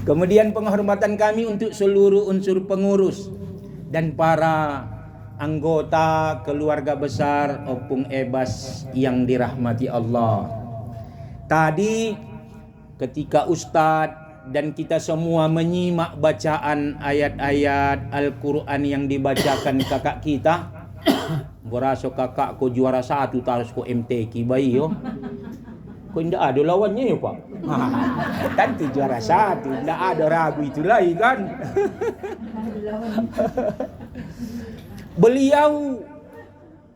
Kemudian penghormatan kami untuk seluruh unsur pengurus dan para anggota keluarga besar Opung Ebas yang dirahmati Allah. Tadi ketika Ustadz dan kita semua menyimak bacaan ayat-ayat Al-Quran yang dibacakan kakak kita, berasa kakak ko juara 1 terus ko MTQ bayi yo. Kok tidak ada lawannya ya Pak? Tentu juara 1, tidak ada ragu itu lagi kan. Beliau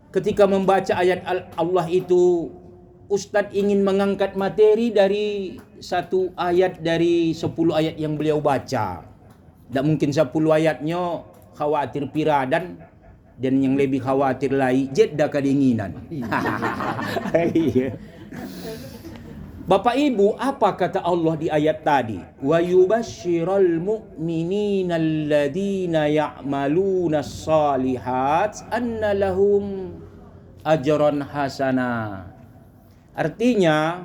ketika membaca ayat Allah itu, Ustadz ingin mengangkat materi dari satu ayat dari 10 ayat yang beliau baca. Tidak mungkin 10 ayatnya khawatir piradan, dan yang lebih khawatir lagi jeda kedinginan. Bapak Ibu, apa kata Allah di ayat tadi? Wa yubashshiral mu'minina alladhina ya'maluna shalihat anna lahum ajran hasana. Artinya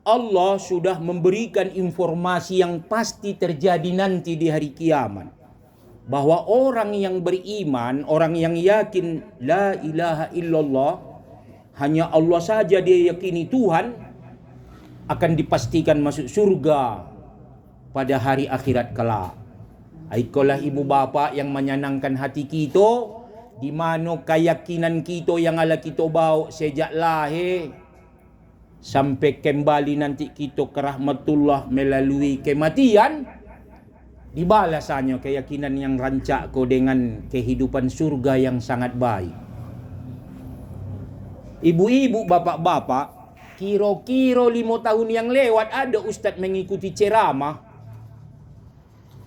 Allah sudah memberikan informasi yang pasti terjadi nanti di hari kiamat, bahwa orang yang beriman, orang yang yakin la ilaha illallah, hanya Allah saja dia yakini Tuhan, akan dipastikan masuk surga pada hari akhirat kelak. Ikolah ibu bapa yang menyenangkan hati kita, di mana keyakinan kita yang ala kita bawa sejak lahir sampai kembali nanti kita ke rahmatullah melalui kematian, dibalasannya keyakinan yang rancak ko dengan kehidupan surga yang sangat baik. Ibu-ibu, bapak-bapak, kira-kira 5 tahun yang lewat ada Ustadz mengikuti ceramah.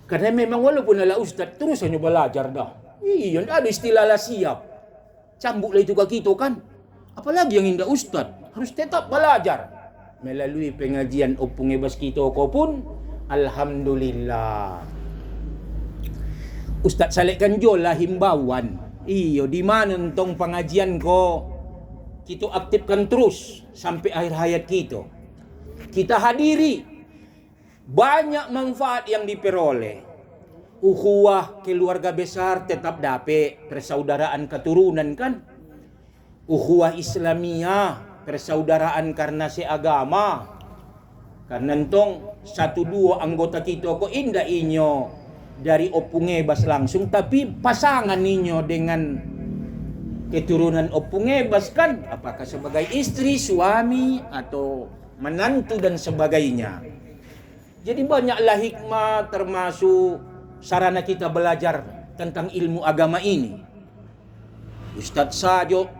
Karena memang walaupun adalah Ustadz terus hanya belajar dah. Iya, ada istilah lah siap. Cambuklah itu ke kita kan. Apalagi yang indah Ustadz, harus tetap belajar. Melalui pengajian Opung Ebas kita pun, alhamdulillah. Ustadz salikkan jolah himbauan. Iya, di mana entong pengajian ko kita aktifkan terus sampai akhir hayat kita. Kita hadiri, banyak manfaat yang diperoleh. Ukhuwah keluarga besar tetap dapat, persaudaraan keturunan kan. Ukhuwah Islamiyah, persaudaraan karena seagama. Karena entong 1-2 anggota kita kok indah inyo dari Opung Ebas langsung, tapi pasangan inyo dengan keturunan Opung Ebas kan, apakah sebagai istri, suami, atau menantu dan sebagainya. Jadi banyaklah hikmah termasuk sarana kita belajar tentang ilmu agama ini. Ustadz Sajo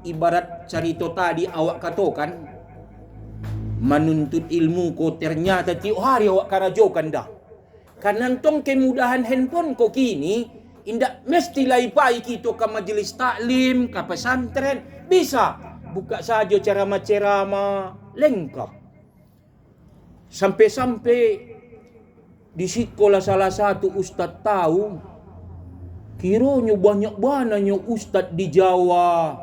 ibarat cerita tadi awak katakan, menuntut ilmu ko ternyata tiap hari awak karajokan dah. Karena entong kemudahan handphone ko kini, indak mesti laipai kita ke majelis taklim, ke pesantren. Bisa buka saja ceramah-ceramah lengkap. Sampai-sampai di sekolah salah satu ustadz tahu, kiranya banyak-banyaknya ustadz di Jawa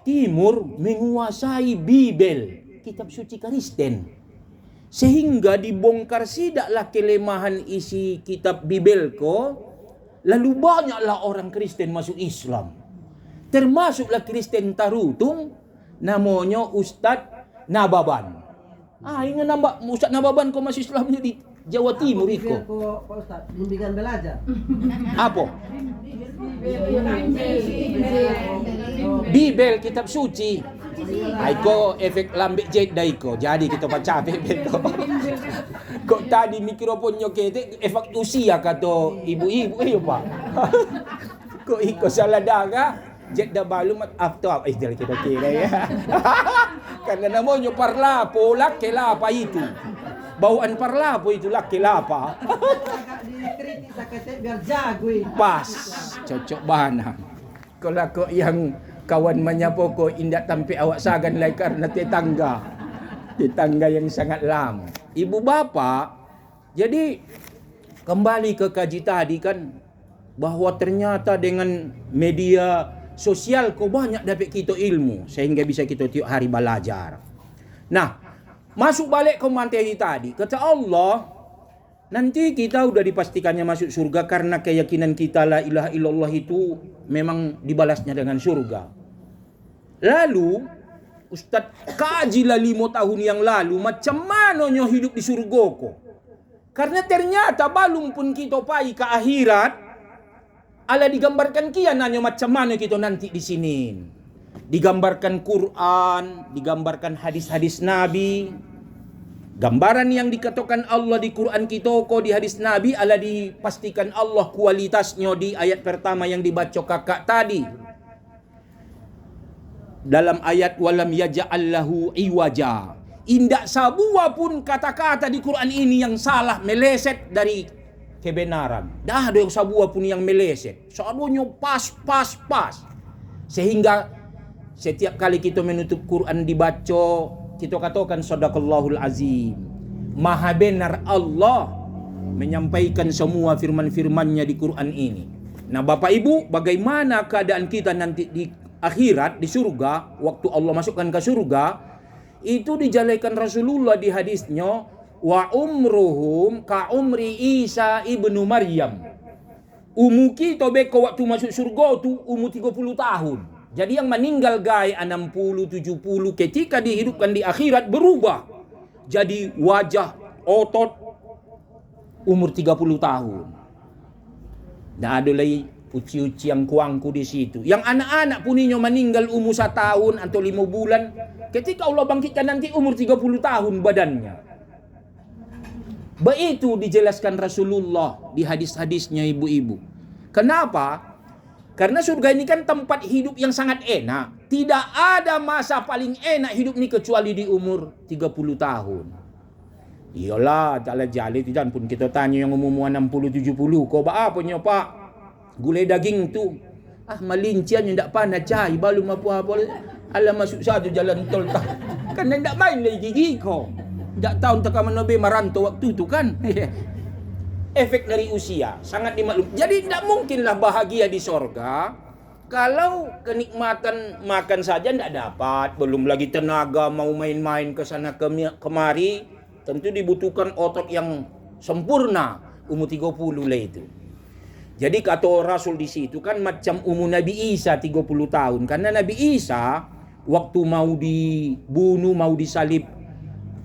Timur menguasai Bibel, kitab suci Kristen. Sehingga dibongkar sidaklah kelemahan isi kitab Bibel ko. Lalu banyaklah orang Kristen masuk Islam. Termasuklah Kristen Tarutung, namanya Ustadz Nababan. Ingat nambah Ustadz Nababan kau masuk Islamnya di Jawa Timur itu. Pak Ustadz, bimbingan belajar. Apa? Bibel, kitab suci. Aiko efek lambek jet daiko. Jadi kita baca beto. Kok tadi mikrofonnya kete efek usia kata ibu-ibu Pak. Kok iko salah daga jet dah balu mat after dari kita kira ya. Karena namanya parlapo laki lapa itu. Bauan parlapo itu laki lapa. Dikritik sakit biar jago. Pas cocok bana. Kalau kok yang kawan menyapa ko indak tampi awak sagan lai karena tetangga yang sangat lama. Ibu bapak, jadi kembali ke kaji tadi kan, bahwa ternyata dengan media sosial kok banyak dapat kita ilmu sehingga bisa kita tiap hari belajar. Nah, Masuk balik ke materi tadi. Kata Allah, nanti kita udah dipastikannya masuk surga karena keyakinan kita la ilaha illallah itu memang dibalasnya dengan surga. Lalu Ustadz kajilah 5 tahun yang lalu macam mana nyo hidup di surga kok. Karena ternyata balung pun kita pai ke akhirat, ala digambarkan kian nanya macam mana kita nanti di sini. Digambarkan Quran, digambarkan hadis-hadis Nabi. Gambaran yang dikatakan Allah di Quran kita kok di hadis Nabi ala dipastikan Allah kualitasnya di ayat pertama yang dibaca kakak tadi. Dalam ayat walam yaja'allahu iwaja. Indak sabua pun kata-kata di Quran ini yang salah, meleset dari kebenaran. Dah ada yang sabua pun yang meleset. Semuanya pas. Sehingga setiap kali kita menutup Quran dibaca, kita katakan sadaqallahul azim. Maha benar Allah menyampaikan semua firman-firmannya di Quran ini. Nah Bapak Ibu, bagaimana keadaan kita nanti di akhirat, di surga, waktu Allah masukkan ke surga, itu dijalaikan Rasulullah di hadisnya, wa umruhum ka umri Isa ibnu Maryam. Umur kita beko waktu masuk surga tu umur 30 tahun. Jadi yang meninggal gaya 60, 70 ketika dihidupkan di akhirat berubah. Jadi wajah, otot umur 30 tahun. Nah ada lagi uci-uci yang kuangku di situ. Yang anak-anak puninyo meninggal umur 1 tahun atau 5 bulan. Ketika Allah bangkitkan nanti umur 30 tahun badannya. Begitu dijelaskan Rasulullah di hadis-hadisnya ibu-ibu. Kenapa? Karena surga ini kan tempat hidup yang sangat enak. Tidak ada masa paling enak hidup ini kecuali di umur 30 tahun. Iyalah, taklah jali tu pun kita tanya yang umur 60-70. Kau apa nyo pak? Gulai daging tu. Malincian yang tak pandai cai. Belum apa-apa. Alah masuk satu jalan tol tak. Kan yang tak main lagi gigi kau. Tak tahu entah kamu nabi merantau waktu tu kan. Efek dari usia sangat dimaklum. Jadi tidak mungkinlah bahagia di sorga kalau kenikmatan makan saja tidak dapat, belum lagi tenaga mau main-main ke sana kemari, tentu dibutuhkan otot yang sempurna umur 30 lah itu. Jadi kata Rasul di situ kan macam umur Nabi Isa 30 tahun, karena Nabi Isa waktu mau dibunuh, mau disalib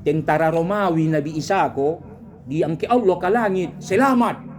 tentara Romawi, Nabi Isa ko diangkat Allah ke langit, selamat.